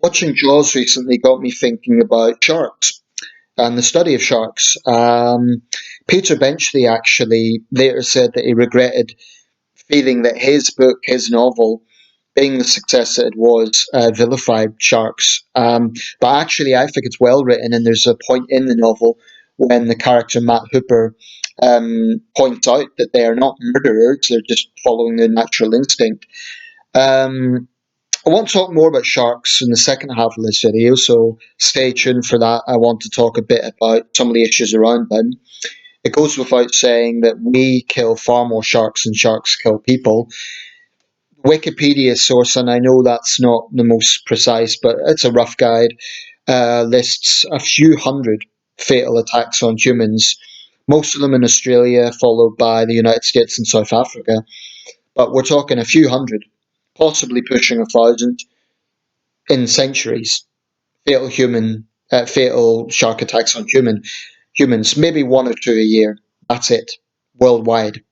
Watching Jaws recently got me thinking about sharks and the study of sharks. Peter Benchley actually later said that he regretted feeling that his book, his novel, being the success that it was, vilified sharks. But actually, I think it's well written, and there's a point in the novel when the character Matt Hooper points out that they are not murderers, they're just following their natural instinct. Um, I want to talk more about sharks in the second half of this video, so stay tuned for that. I want to talk a bit about some of the issues around them. It goes without saying that we kill far more sharks than sharks kill people. Wikipedia source, and I know that's not the most precise, but it's a rough guide, lists a few hundred fatal attacks on humans, most of them in Australia, followed by the United States and South Africa. But we're talking a few hundred, possibly pushing 1,000 in centuries. Fatal shark attacks on humans, maybe one or two a year. That's it, worldwide.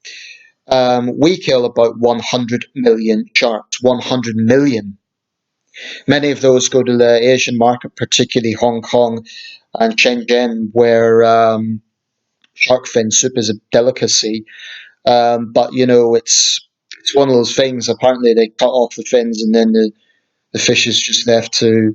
We kill about 100 million sharks. 100 million. Many of those go to the Asian market, particularly Hong Kong and Shenzhen, where shark fin soup is a delicacy. But it's one of those things. Apparently, they cut off the fins, and then the fish is just left to.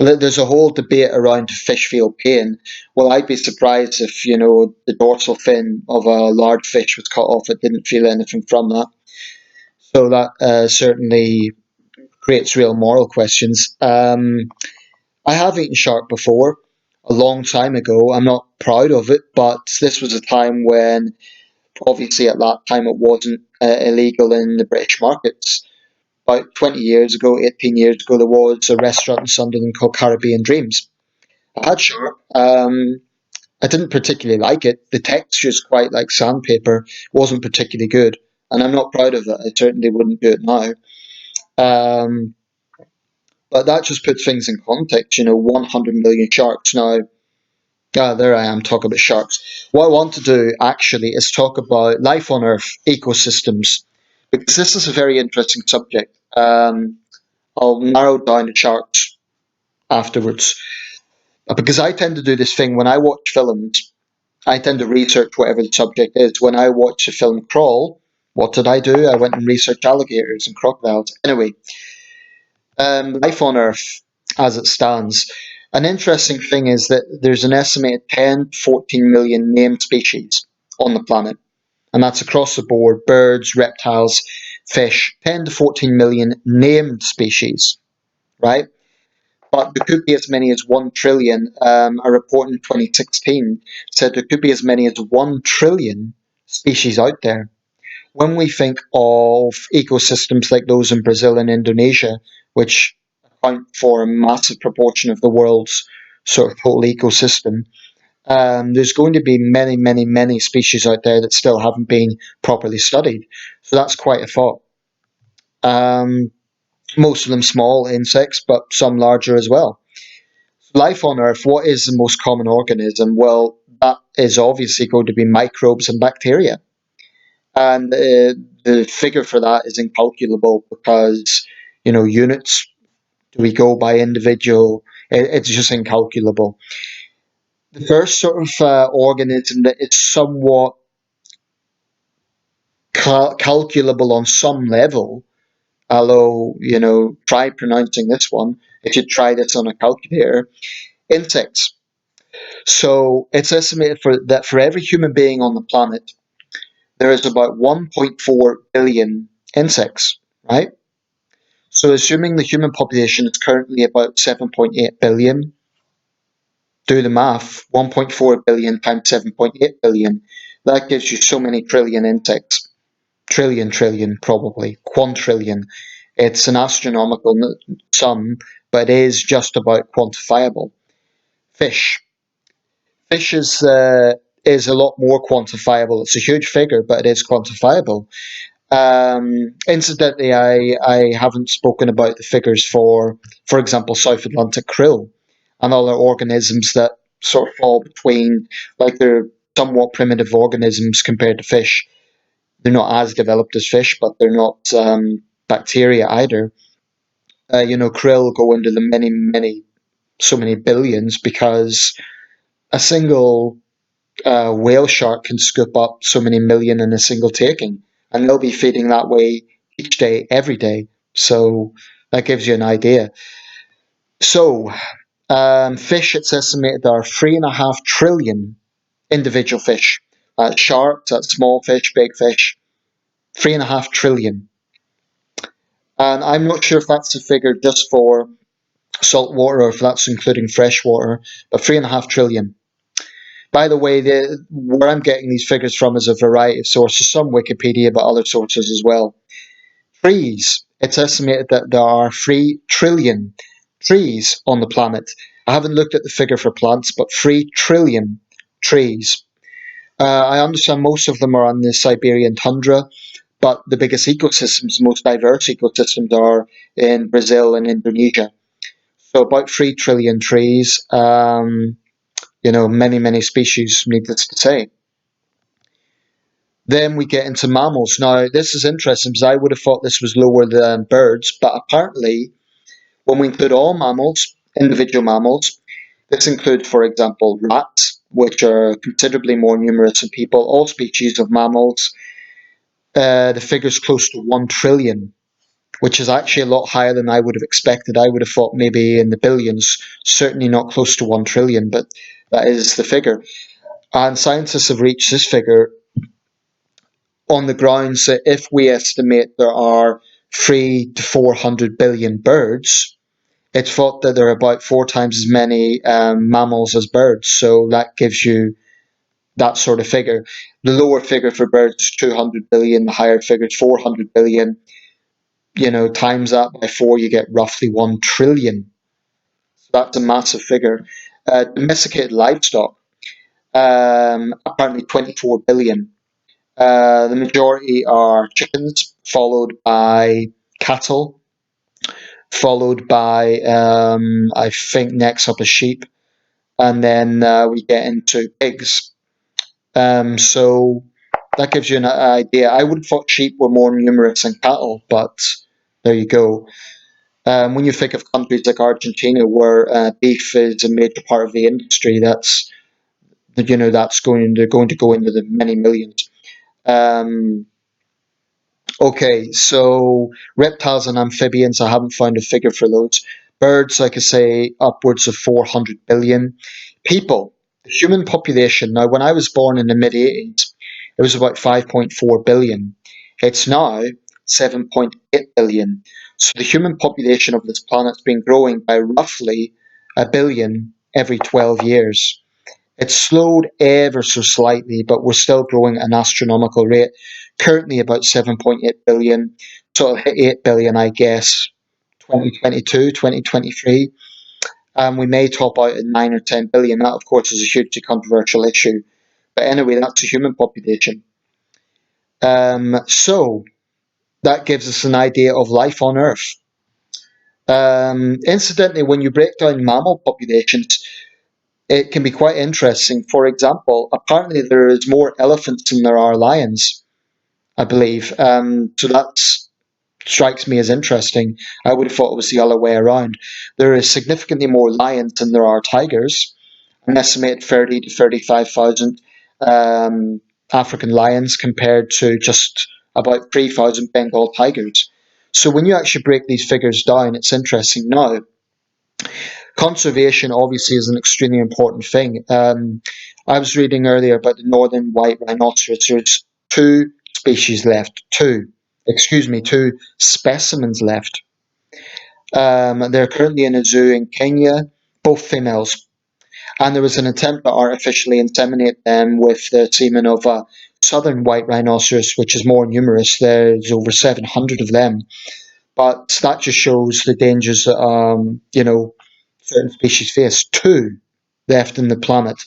There's a whole debate around fish feel pain. Well, I'd be surprised if the dorsal fin of a large fish was cut off; it didn't feel anything from that. So that certainly creates real moral questions. I have eaten shark before, a long time ago. I'm not proud of it, but this was a time when, obviously, at that time it wasn't illegal in the British markets. About 20 years ago, 18 years ago, there was a restaurant in Sunderland called Caribbean Dreams. I had shark. I didn't particularly like it. The texture is quite like sandpaper. It wasn't particularly good, and I'm not proud of it. I certainly wouldn't do it now. Um, but that just puts things in context. 100 million sharks now. There I am talking about sharks. What I want to do actually is talk about life on Earth, ecosystems, because this is a very interesting subject. I'll narrow down the sharks afterwards. Because I tend to do this thing when I watch films, I tend to research whatever the subject is. When I watch a film Crawl, what did I do? I went and researched alligators and crocodiles. Anyway, life on Earth as it stands. An interesting thing is that there's an estimated 10 to 14 million named species on the planet, and that's across the board: birds, reptiles, fish. 10 to 14 million named species, right? But there could be as many as 1 trillion. A report in 2016 said there could be as many as 1 trillion species out there. When we think of ecosystems like those in Brazil and Indonesia, which account for a massive proportion of the world's sort of total ecosystem, there's going to be many, many, many species out there that still haven't been properly studied. So that's quite a thought. Um, Most of them small insects, but some larger as well. Life on Earth, what is the most common organism? Well, that is obviously going to be microbes and bacteria. And the figure for that is incalculable because, units, do we go by individual? It's just incalculable. The first sort of organism that is somewhat calculable on some level, although, try pronouncing this one if you try this on a calculator: insects. So it's estimated that for every human being on the planet, there is about 1.4 billion insects, right? So assuming the human population is currently about 7.8 billion, do the math: 1.4 billion times 7.8 billion. That gives you so many trillion insects. Trillion, probably. Quantrillion. It's an astronomical sum, but it is just about quantifiable. Fish. Fish is a lot more quantifiable. It's a huge figure, but it is quantifiable. Incidentally, I haven't spoken about the figures for example, South Atlantic krill and other organisms that sort of fall between, like they're somewhat primitive organisms compared to fish. They're not as developed as fish, but they're not bacteria either. Krill go into the so many billions because a single whale shark can scoop up so many million in a single taking, and they'll be feeding that way each day, every day. So that gives you an idea. So fish, it's estimated there are 3.5 trillion individual fish. Sharks, that's small fish, big fish, 3.5 trillion. And I'm not sure if that's the figure just for salt water or if that's including fresh water, but 3.5 trillion. By the way, where I'm getting these figures from is a variety of sources, some Wikipedia, but other sources as well. Trees. It's estimated that there are 3 trillion trees on the planet. I haven't looked at the figure for plants, but 3 trillion trees. I understand most of them are on the Siberian tundra, but the biggest ecosystems, most diverse ecosystems are in Brazil and Indonesia. So about 3 trillion trees, many, many species, needless to say. Then we get into mammals. Now, this is interesting because I would have thought this was lower than birds, but apparently, when we include all mammals, individual mammals, this includes, for example, rats, which are considerably more numerous than people, all species of mammals, the figure's close to 1 trillion, which is actually a lot higher than I would have expected. I would have thought maybe in the billions, certainly not close to 1 trillion, but that is the figure. And scientists have reached this figure on the grounds that if we estimate there are 3 to 400 billion birds, it's thought that there are about 4 times as many mammals as birds. So that gives you that sort of figure. The lower figure for birds is 200 billion, the higher figure is 400 billion. Times that by 4, you get roughly 1 trillion. So that's a massive figure. Domesticated livestock, apparently 24 billion. The majority are chickens, followed by cattle, followed by, I think, next up is sheep, and then we get into pigs. So that gives you an idea. I would have thought sheep were more numerous than cattle, but there you go. When you think of countries like Argentina, where beef is a major part of the industry, that's going to go into the many millions. Um, Okay, so reptiles and amphibians, I haven't found a figure for those. Birds, like I say, upwards of 400 billion. People, the human population. Now, when I was born in the mid 80s, it was about 5.4 billion. It's now 7.8 billion. So the human population of this planet's been growing by roughly a billion every 12 years. It's slowed ever so slightly, but we're still growing at an astronomical rate. Currently about 7.8 billion. So it'll hit 8 billion, I guess, 2022, 2023. We may top out at 9 or 10 billion. That, of course, is a hugely controversial issue. But anyway, that's the human population. So that gives us an idea of life on Earth. Incidentally, when you break down mammal populations, it can be quite interesting. For example, apparently there is more elephants than there are lions, I believe. So that strikes me as interesting. I would have thought it was the other way around. There is significantly more lions than there are tigers. An estimated 30 to 35,000 African lions compared to just about 3,000 Bengal tigers. So when you actually break these figures down, it's interesting. Now, conservation obviously is an extremely important thing. I was reading earlier about the northern white rhinoceros. There's two species left. Two specimens left. They're currently in a zoo in Kenya, both females. And there was an attempt to artificially inseminate them with the semen of a southern white rhinoceros, which is more numerous. There's over 700 of them. But that just shows the dangers that, certain species face. Two left in the planet.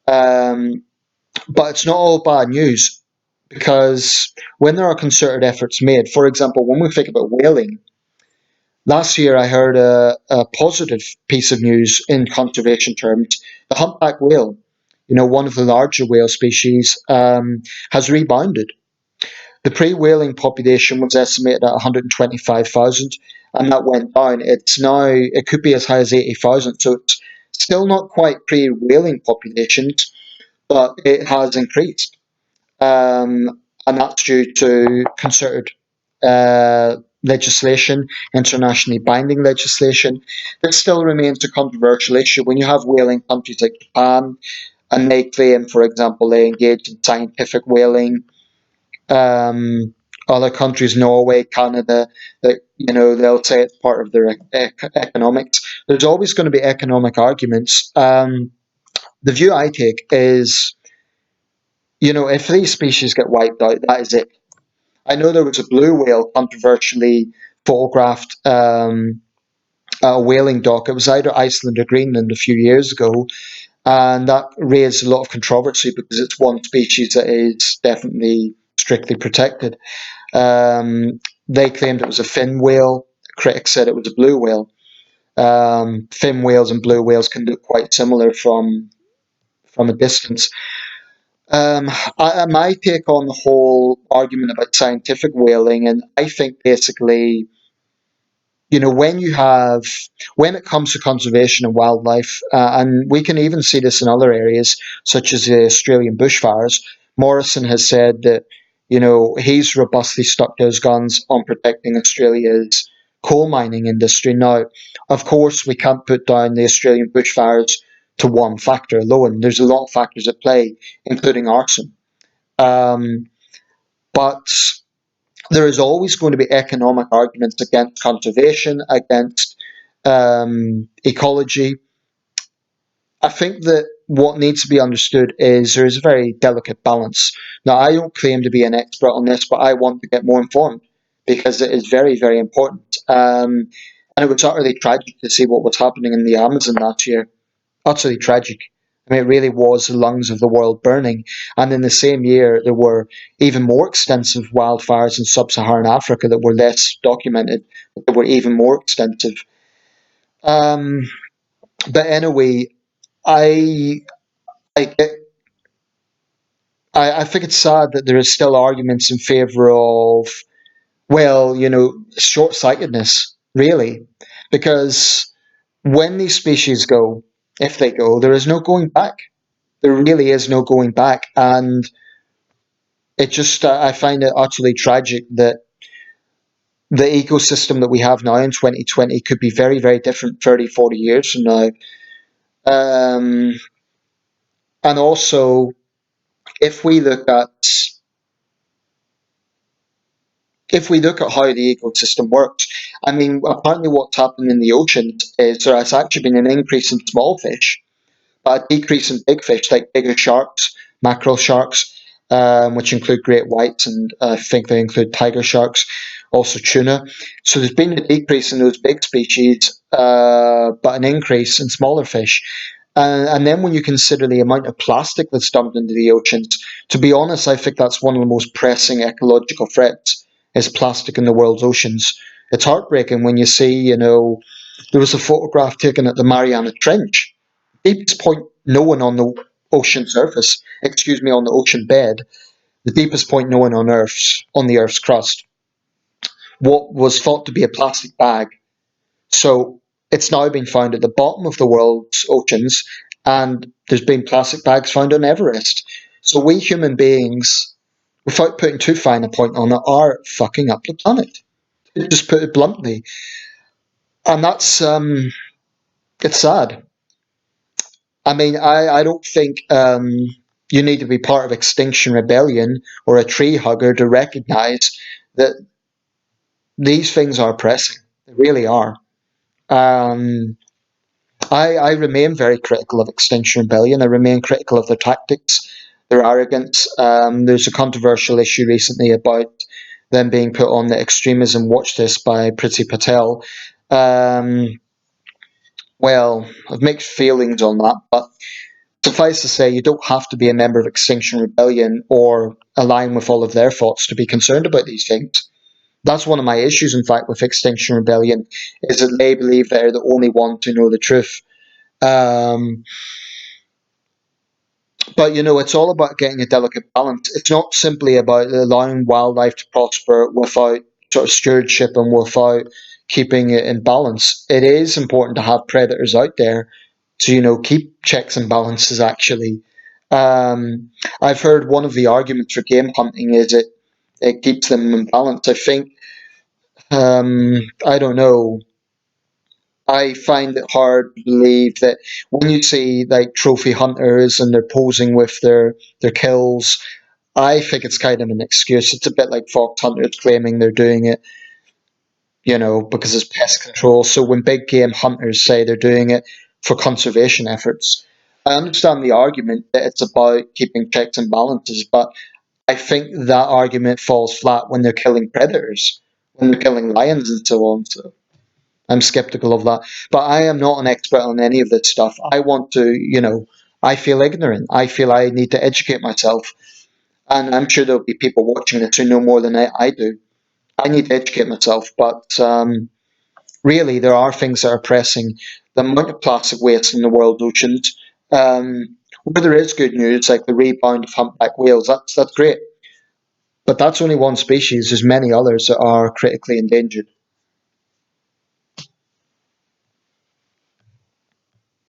But it's not all bad news because when there are concerted efforts made, for example, when we think about whaling, last year I heard a positive piece of news in conservation terms. The humpback whale, one of the larger whale species, has rebounded. The pre-whaling population was estimated at 125,000, and that went down. It's now, it could be as high as 80,000. So it's still not quite pre-whaling populations, but it has increased. And that's due to concerted legislation, internationally binding legislation. There still remains a controversial issue when you have whaling countries like Japan, and they claim, for example, they engage in scientific whaling. Um, Other countries, Norway, Canada, that they'll say it's part of their economics. There's always going to be economic arguments. The view I take is, if these species get wiped out, that is it. I know there was a blue whale controversially photographed at a whaling dock. It was either Iceland or Greenland a few years ago, and that raised a lot of controversy because it's one species that is definitely strictly protected. They claimed it was a fin whale. Critics said it was a blue whale. Fin whales and blue whales can look quite similar from a distance. My take on the whole argument about scientific whaling, and I think basically, when it comes to conservation and wildlife, and we can even see this in other areas such as the Australian bushfires. Morrison has said that he's robustly stuck to his guns on protecting Australia's coal mining industry. Now, of course, we can't put down the Australian bushfires to one factor alone. There's a lot of factors at play, including arson. Um, but there is always going to be economic arguments against conservation, against ecology. I think that what needs to be understood is there is a very delicate balance. Now, I don't claim to be an expert on this, but I want to get more informed because it is very, very important. And it was utterly tragic to see what was happening in the Amazon last year. Utterly tragic. I mean, it really was the lungs of the world burning. And in the same year, there were even more extensive wildfires in sub-Saharan Africa that were less documented, but that were even more extensive. Um, but anyway, I, I get I think it's sad that there is still arguments in favour of, well, short-sightedness, really, because when these species go, if they go, there is no going back. There really is no going back, and I find it utterly tragic that the ecosystem that we have now in 2020 could be very, very different 30, 40 years from now. Um, and also, if we look at if we look at how the ecosystem works, I mean, apparently what's happened in the oceans is there has actually been an increase in small fish, but a decrease in big fish like bigger sharks, mackerel sharks, which include great whites, and I think they include tiger sharks, also tuna. So there's been a decrease in those big species, but an increase in smaller fish. And then when you consider the amount of plastic that's dumped into the oceans, to be honest, I think that's one of the most pressing ecological threats is plastic in the world's oceans. It's heartbreaking when you see, there was a photograph taken at the Mariana Trench, deepest point known on the ocean surface, excuse me, on the ocean bed, the deepest point known on the Earth's crust. What was thought to be a plastic bag, so it's now been found at the bottom of the world's oceans, and there's been plastic bags found on Everest. So we human beings, without putting too fine a point on it, are fucking up the planet. Just put it bluntly, and that's it's sad. I mean, I don't think you need to be part of Extinction Rebellion or a tree hugger to recognise that these things are pressing. They really are. Um, I remain very critical of Extinction Rebellion. I remain critical of their tactics, their arrogance. There's a controversial issue recently about them being put on the extremism watch list by Priti Patel. Um, well, I've mixed feelings on that, but suffice to say, you don't have to be a member of Extinction Rebellion or align with all of their thoughts to be concerned about these things. That's one of my issues, in fact, with Extinction Rebellion, is that they believe they're the only one to know the truth. Um, but it's all about getting a delicate balance. It's not simply about allowing wildlife to prosper without sort of stewardship and without keeping it in balance. It is important to have predators out there to, keep checks and balances actually. I've heard one of the arguments for game hunting is it keeps them in balance. I think, I don't know, I find it hard to believe that when you see like trophy hunters and they're posing with their kills, I think it's kind of an excuse. It's a bit like fox hunters claiming they're doing it, because it's pest control. So when big game hunters say they're doing it for conservation efforts, I understand the argument that it's about keeping checks and balances, but I think that argument falls flat when they're killing predators, when they're killing lions and so on. So I'm skeptical of that. But I am not an expert on any of this stuff. I want to, I feel ignorant. I feel I need to educate myself. And I'm sure there'll be people watching this who know more than I do. I need to educate myself. But really, there are things that are pressing. The amount of plastic waste in the world oceans, where there is good news, like the rebound of humpback whales, that's great. But that's only one species. There's many others that are critically endangered.